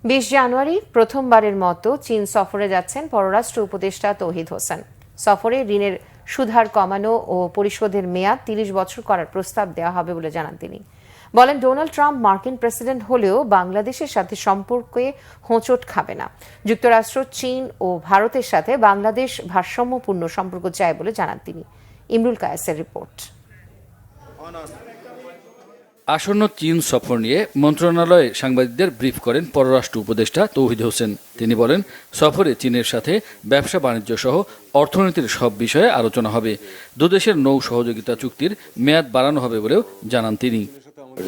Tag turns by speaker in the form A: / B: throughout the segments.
A: 20 জানুয়ারি প্রথমবারের মতো চীন সফরে যাচ্ছেন পররাষ্ট্র উপদেষ্টা তৌহিদ হোসেন। সফরে ঋণের সুদহার কমানো ও পরিশোধের মেয়াদ 30 বছর করার প্রস্তাব দেওয়া হবে বলে জানান তিনি। বলেন, ডোনাল্ড ট্রাম্প মার্কিন প্রেসিডেন্ট হলেও বাংলাদেশের সাথে সম্পর্কে হোঁচট খাবে না। যুক্তরাষ্ট্র, চীন ও ভারতের সাথে বাংলাদেশ ভারসাম্যপূর্ণ সম্পর্ক চায় বলে জানান তিনি। ইমরুল কায়েসের রিপোর্ট।
B: আসন্ন চীন সফর নিয়ে মন্ত্রণালয়ে সাংবাদিকদের ব্রিফ করেন পররাষ্ট্র উপদেষ্টা তৌহিদ হোসেন। তিনি বলেন, সফরে চীনের সাথে ব্যবসা বাণিজ্য সহ অর্থনীতির সব বিষয়ে আলোচনা হবে। দুদেশের নৌ সহযোগিতা চুক্তির মেয়াদ বাড়ানো হবে বলেও জানান তিনি।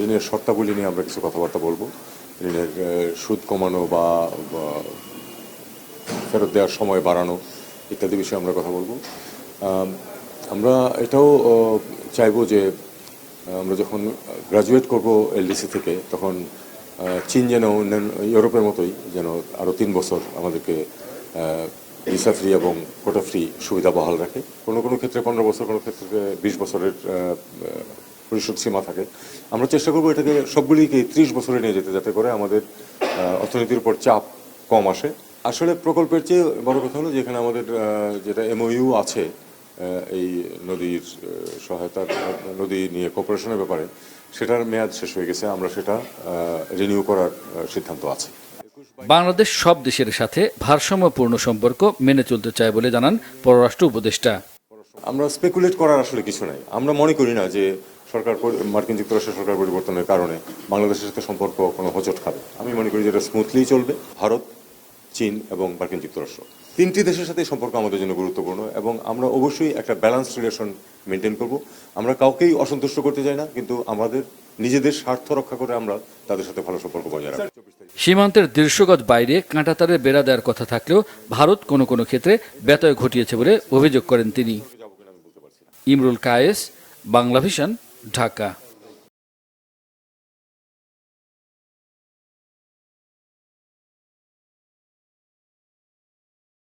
C: ঋণের শর্তাবলী নিয়ে আমরা কিছু কথাবার্তা বলবো। ঋণের সুদ কমানো বা ফেরত দেওয়ার সময় বাড়ানো ইত্যাদি বিষয়ে আমরা কথা বলবো। আমরা এটাও চাইবো যে আমরা যখন গ্রাজুয়েট করব এলডিসি থেকে, তখন চীন যেন ইউরোপের মতোই যেন আরও 3 বছর আমাদেরকে ভিসা ফ্রি এবং কোটা ফ্রি সুবিধা বহাল রাখে। কোনো কোনো ক্ষেত্রে 15 বছর, কোনো ক্ষেত্রে 20 বছরের পরিশোধ সীমা থাকে। আমরা চেষ্টা করবো এটাকে সবগুলিকে 30 বছরে নিয়ে যেতে, যাতে করে আমাদের অর্থনীতির উপর চাপ কম আসে। আসলে প্রকল্পের চেয়ে বড় কথা হলো যেখানে আমাদের যেটা এমওইউ আছে এই নদীর সহায়তার, নদী নিয়ে কোঅপারেশনের ব্যাপারে, সেটার মেয়াদ শেষ হয়ে গেছে। আমরা সেটা রিনিউ করার সিদ্ধান্ত আছে।
B: বাংলাদেশ সব দেশের সাথে ভারসাম্যপূর্ণ সম্পর্ক মেনে চলতে চায় বলে জানান পররাষ্ট্র উপদেষ্টা।
C: আমরা স্পেকুলেট করার আসলে কিছু নাই। আমরা মনে করি না যে মার্কিন যুক্তরাষ্ট্রের সরকার পরিবর্তনের কারণে বাংলাদেশের সাথে সম্পর্ক কোনো হোঁচট খাবে। আমি মনে করি যে এটা স্মুথলি চলবে। ভারত, চীন এবং মার্কিন যুক্তরাষ্ট্র 3টি দেশের সাথে সম্পর্ক আমাদের জন্য গুরুত্বপূর্ণ এবং আমরা অবশ্যই একটা ব্যালেন্সড রিলেশন মেনটেন করব। আমরা কাউকেই অসন্তুষ্ট করতে চাই না, কিন্তু আমাদের নিজেদের স্বার্থ রক্ষা করে আমরা তাদের সাথে ভালো সম্পর্ক বজায় রাখব।
B: সীমান্তের 150 গজ বাইরে কাঁটাতারের বেড়া দেওয়ার কথা থাকলেও ভারত কোনো কোনো ক্ষেত্রে ব্যত্যয় ঘটিয়েছে বলে অভিযোগ করেন তিনি। ইমরুল কায়েস, বাংলা ভিশন, ঢাকা।